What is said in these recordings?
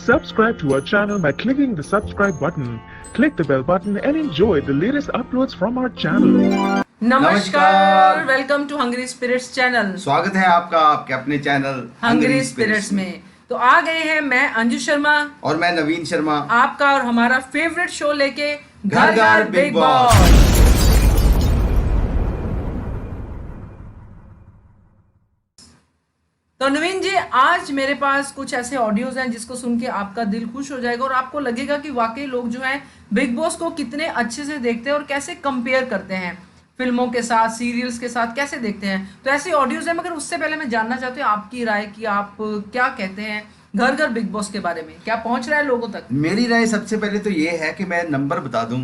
Subscribe to our channel by clicking the subscribe button. Click the bell button and enjoy the latest uploads from our channel. नमस्कार, welcome to Hungry Spirits channel. स्वागत है आपका आपके अपने channel hungry spirits में। तो आ गए हैं मैं अंजू शर्मा और मैं नवीन शर्मा, आपका और हमारा फेवरेट शो लेके घर घर बिग बॉस। तो नवीन जी, आज मेरे पास कुछ ऐसे ऑडियोज हैं जिसको सुन के आपका दिल खुश हो जाएगा और आपको लगेगा कि वाकई लोग जो हैं बिग बॉस को कितने अच्छे से देखते हैं और कैसे कंपेयर करते हैं फिल्मों के साथ, सीरियल्स के साथ कैसे देखते हैं। तो ऐसी ऑडियोज है, मगर उससे पहले मैं जानना चाहती हूँ आपकी राय कि आप क्या कहते हैं घर घर बिग बॉस के बारे में, क्या पहुंच रहा है लोगों तक? मेरी राय सबसे पहले तो ये है कि मैं नंबर बता दूं,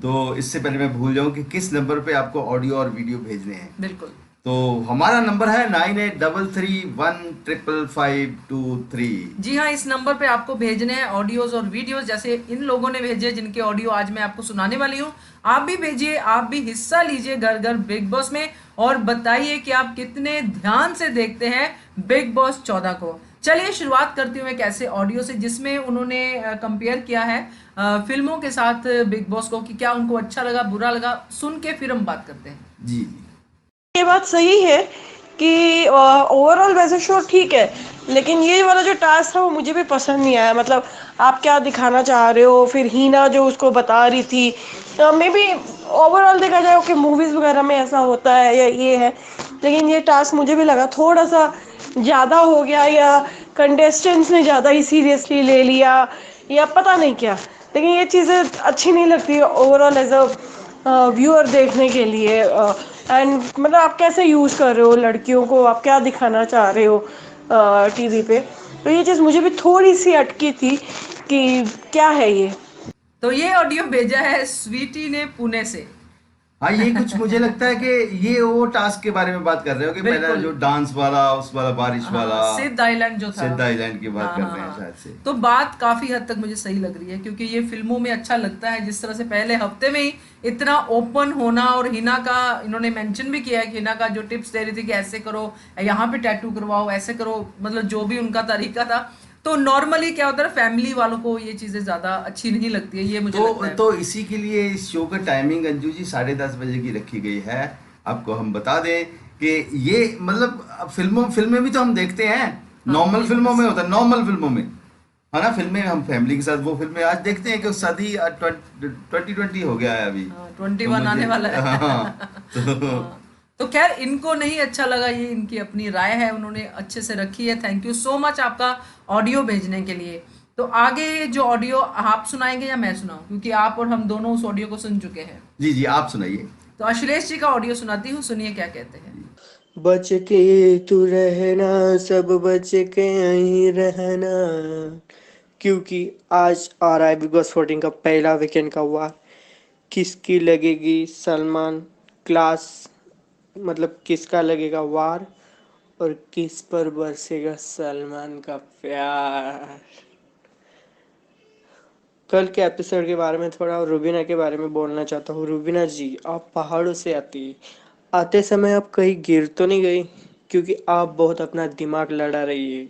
तो इससे पहले मैं भूल जाऊं कि किस नंबर पे आपको ऑडियो और वीडियो भेजने हैं। बिल्कुल। तो हमारा नंबर है 9833155523। जी हाँ, इस नंबर पे आपको भेजने हैं ऑडियोज और वीडियोज, जैसे इन लोगों ने भेजे जिनके ऑडियो आज मैं आपको सुनाने वाली हूँ। आप भी भेजिए, आप भी हिस्सा लीजिए घर घर बिग बॉस में और बताइए कि आप कितने ध्यान से देखते हैं बिग बॉस 14 को। चलिए शुरुआत करती हूँ एक ऐसे ऑडियो से जिसमें उन्होंने कंपेयर किया है फिल्मों के साथ बिग बॉस को, कि क्या उनको अच्छा लगा, बुरा लगा। सुन के फिर हम बात करते हैं। जी जी, ये बात सही है कि ओवरऑल वैसे शो ठीक है, लेकिन ये वाला जो टास्क था वो मुझे भी पसंद नहीं आया। मतलब आप क्या दिखाना चाह रहे हो, फिर हीना जो उसको बता रही थी, मे बी ओवरऑल देखा जाए कि मूवीज़ वगैरह में ऐसा होता है या ये है, लेकिन ये टास्क मुझे भी लगा थोड़ा सा ज़्यादा हो गया, या कंटेस्टेंट्स ने ज़्यादा ही सीरियसली ले लिया, या पता नहीं क्या। लेकिन ये चीज़ें अच्छी नहीं लगती ओवरऑल एज अ व्यूअर देखने के लिए। एंड मतलब आप कैसे यूज़ कर रहे हो लड़कियों को, आप क्या दिखाना चाह रहे हो टीवी पे। तो ये चीज़ मुझे भी थोड़ी सी अटकी थी कि क्या है ये। तो ये ऑडियो भेजा है स्वीटी ने पुणे से। हाँ, ये कुछ मुझे लगता है कि ये वो टास्क के बारे में बात कर रहे हो कि पहला जो डांस वाला, उस वाला बारिश वाला, सिद्ध आइलैंड जो था, सिद्ध आइलैंड की बात कर रहे हैं हाँ। शायद से। तो बात काफी हद तक मुझे सही लग रही है, क्योंकि ये फिल्मों में अच्छा लगता है जिस तरह से पहले हफ्ते में ही इतना ओपन होना, और हिना का इन्होंने मेंशन भी किया है कि हिना का जो टिप्स दे रही थी कि ऐसे करो, यहाँ पे टैटू करवाओ, ऐसे करो, मतलब जो भी उनका तरीका था। तो नॉर्मली क्या होता है, फैमिली वालों को ये चीजें ज्यादा अच्छी नहीं लगती है, ये मुझे लगता है। तो इसी के लिए इस शो का टाइमिंग अंजू जी 10:30 बजे की रखी गई है। आपको हम बता दें कि ये मतलब फिल्में भी तो हम देखते हैं, नॉर्मल फिल्मों में होता है, नॉर्मल फिल्मों में है ना, फिल्में हम फैमिली के साथ वो फिल्में आज देखते हैं कि सदी 2020 हो गया है, अभी 21 आने वाला है। हाँ, तो खैर इनको नहीं अच्छा लगा, ये इनकी अपनी राय है, उन्होंने अच्छे से रखी है। थैंक यू सो मच आपका ऑडियो भेजने के लिए। तो आगे जो ऑडियो आप सुनाएंगे या मैं सुनाऊं, क्योंकि आप और हम दोनों उस ऑडियो को सुन चुके हैं। जी जी, आप सुनाइए। तो अश्लेष जी का ऑडियो सुनाती हूँ, सुनिए क्या कहते हैं। बच के तू रहना, सब बच के यहीं रहना, क्योंकि आज आ रहा है बिग बॉस 14 का पहला वीकेंड का वार। किसकी लगेगी सलमान क्लास, मतलब किसका लगेगा वार, और किस पर बरसेगा सलमान का प्यार। कल के एपिसोड के बारे में थोड़ा रुबीना के बारे में बोलना चाहता हूँ। रुबीना जी, आप पहाड़ों से आते समय आप कहीं गिर तो नहीं गई, क्योंकि आप बहुत अपना दिमाग लड़ा रही है।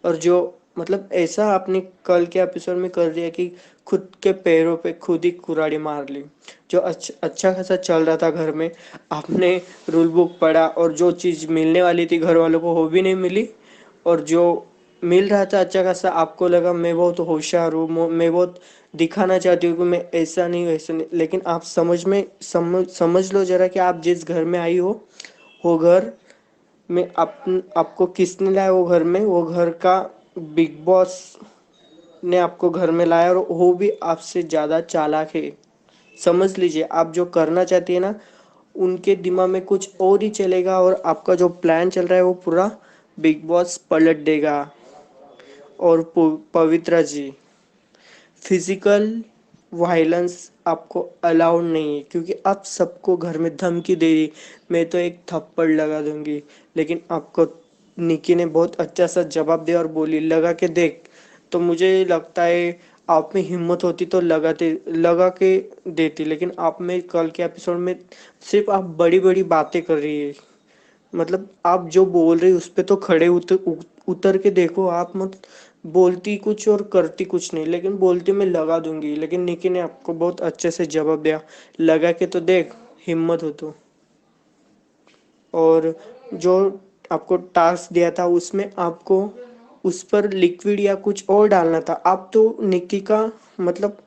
और जो मतलब ऐसा आपने कल के एपिसोड में कर दिया कि खुद के पैरों पे खुद ही कुराड़ी मार ली। जो अच्छा खासा चल रहा था घर में, आपने रूल बुक पढ़ा और जो चीज़ मिलने वाली थी घर वालों को वो भी नहीं मिली, और जो मिल रहा था अच्छा खासा आपको लगा मैं बहुत होशियार हूँ, मैं बहुत दिखाना चाहती हूँ कि मैं ऐसा नहीं वैसा नहीं। लेकिन आप समझ लो जरा कि आप जिस घर में आई हो वो घर में आपको किसने लाया। वो घर में, वो घर का बिग बॉस ने आपको घर में लाया, और वो भी आपसे ज़्यादा चालाक है। समझ लीजिए, आप जो करना चाहती है ना, उनके दिमाग में कुछ और ही चलेगा, और आपका जो प्लान चल रहा है वो पूरा बिग बॉस पलट देगा। और पवित्रा जी, फिजिकल वायलेंस आपको अलाउड नहीं है, क्योंकि आप सबको घर में धमकी दे रही, मैं तो एक थप्पड़ लगा दूंगी। लेकिन आपको निकी ने बहुत अच्छा सा जवाब दिया और बोली लगा के देख। तो मुझे लगता है आप में हिम्मत होती तो लगा के देती, लेकिन आप में कल के एपिसोड में सिर्फ आप बड़ी बड़ी बातें कर रही है। मतलब आप जो बोल रही उस पर तो खड़े उतर के देखो। आप मत बोलती कुछ और करती कुछ नहीं, लेकिन बोलती मैं लगा दूंगी। लेकिन निकी ने आपको बहुत अच्छे से जवाब दिया, लगा के तो देख, हिम्मत हो तो। और जो आपको टास्क दिया था उसमें आपको उस पर लिक्विड या कुछ और डालना था। आप तो निक्की का मतलब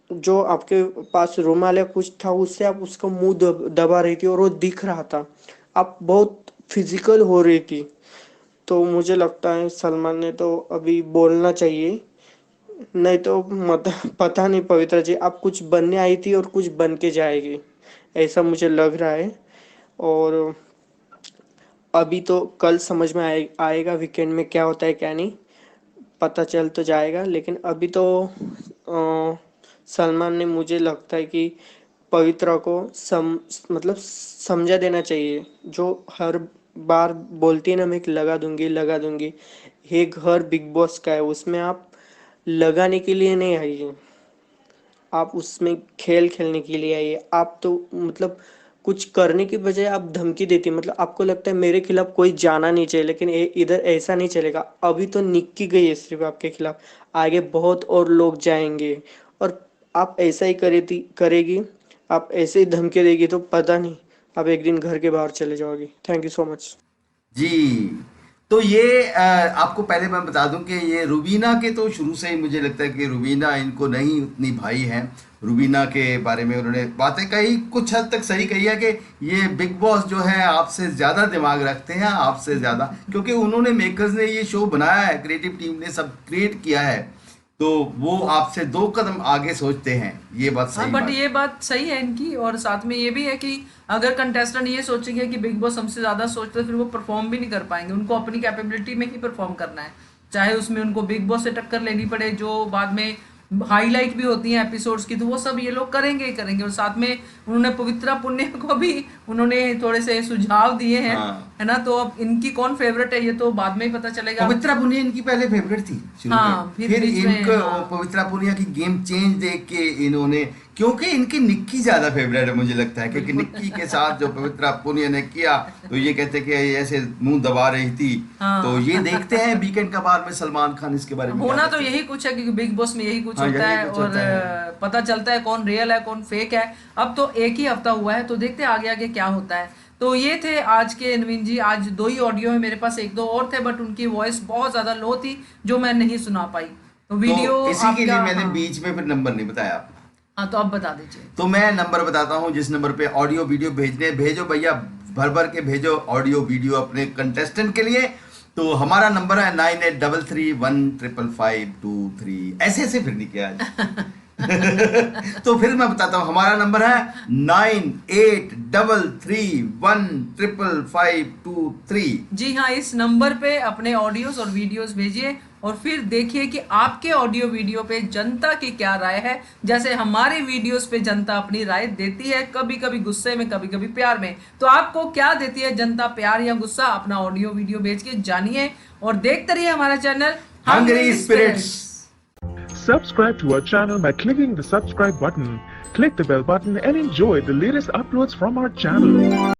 जो आपके पास रुमाल या कुछ था उससे आप उसका मुंह दबा रही थी और वो दिख रहा था। आप बहुत फिजिकल हो रही थी। तो मुझे लगता है सलमान ने तो अभी बोलना चाहिए, नहीं तो मत पता नहीं पवित्रा जी, आप कुछ बनने आई थी और कुछ बन के जाएगी, ऐसा मुझे लग रहा है। और अभी तो कल समझ में आएगा वीकेंड में क्या होता है क्या नहीं, पता चल तो जाएगा। लेकिन अभी तो सलमान ने मुझे लगता है कि पवित्रा को मतलब समझा देना चाहिए। जो हर बार बोलती है ना, मैं लगा दूंगी, ये घर बिग बॉस का है, उसमें आप लगाने के लिए नहीं आई है, आप उसमें खेल खेलने के लिए आई है। आप तो मतलब कुछ करने की बजाय आप धमकी देती है। मतलब आपको लगता है मेरे खिलाफ कोई जाना नहीं चाहिए, लेकिन इधर ऐसा नहीं चलेगा। अभी तो निक्की गई है सिर्फ आपके खिलाफ, आगे बहुत और लोग जाएंगे और आप ऐसा ही करेगी, आप ऐसे ही धमकी देगी तो पता नहीं आप एक दिन घर के बाहर चले जाओगी। Thank you so much. जी, तो ये आपको पहले मैं बता दूं कि ये रुबीना के तो शुरू से ही मुझे लगता है कि रुबीना इनको नहीं उतनी भाई है। रुबीना के बारे में उन्होंने बातें कही, कुछ हद तक सही कही है कि ये बिग बॉस जो है आपसे ज़्यादा दिमाग रखते हैं, आपसे ज़्यादा, क्योंकि उन्होंने मेकर्स ने ये शो बनाया है, क्रिएटिव टीम ने सब क्रिएट किया है, तो वो आपसे 2 कदम आगे सोचते हैं। ये बात सही बट बात ये बात सही है इनकी। और साथ में ये भी है कि अगर कंटेस्टेंट ये सोचेंगे कि बिग बॉस हमसे ज्यादा सोचते हैं, फिर वो परफॉर्म भी नहीं कर पाएंगे। उनको अपनी कैपेबिलिटी में ही परफॉर्म करना है, चाहे उसमें उनको बिग बॉस से टक्कर लेनी पड़े, जो बाद में हाईलाइट भी होती हैं एपिसोड्स की, तो वो सब ये लोग करेंगे ही करेंगे। और साथ में उन्होंने पवित्रा पुण्य को भी उन्होंने थोड़े से सुझाव दिए हैं, हाँ। है ना। तो अब इनकी कौन फेवरेट है ये तो बाद में ही पता चलेगा। पवित्रा पुनिया इनकी पहले फेवरेट थी शुरू हाँ, में, फिर बीच में, इनको हाँ। पवित्रा पुनिया की गेम चेंज देख के इन्होंने, क्योंकि इनकी निक्की ज्यादा फेवरेट है मुझे लगता है, क्योंकि निक्की के साथ जो पवित्रा पुनिया ने किया, तो ये कहते कि ऐसे मुंह दबा रही थी। हाँ। तो ये देखते हैं वीकेंड का बार में सलमान खान इसके बारे में क्या होना तो कहते हैं। यही कुछ है, क्योंकि बिग बॉस में यही कुछ हाँ, होता यही है कुछ और होता है। पता चलता है कौन रियल है कौन फेक है। अब तो एक ही हफ्ता हुआ है, तो देखते हैं आगे आगे क्या होता है। तो ये थे आज के नवीन जी। आज 2 ही ऑडियो है मेरे पास, 1-2 और थे बट उनकी वॉइस बहुत ज्यादा लो थी जो मैं नहीं सुना पाई। तो वीडियो तो इसी के लिए मैंने हाँ, बीच में फिर नंबर नहीं बताया आपको। हाँ तो अब बता दीजिए। तो मैं नंबर बताता हूँ, जिस नंबर पे ऑडियो वीडियो भेजने, भेजो भैया, भर भर के भेजो ऑडियो वीडियो अपने कंटेस्टेंट के लिए। तो हमारा नंबर है 9833155523। ऐसे फिर नहीं किया आज। तो फिर मैं बताता हूँ, हमारा नंबर है 9833155523। जी हाँ, इस नंबर पे अपने ऑडियोज और वीडियोस भेजिए और फिर देखिए कि आपके ऑडियो वीडियो पे जनता की क्या राय है। जैसे हमारे वीडियोस पे जनता अपनी राय देती है, कभी कभी गुस्से में, कभी कभी प्यार में। तो आपको क्या देती है जनता, प्यार या गुस्सा? अपना ऑडियो वीडियो भेज के जानिए और देखते रहिए हमारा channel Hungry Spirits। Subscribe to our channel by clicking the subscribe button. Click the bell button and enjoy the latest uploads from our channel.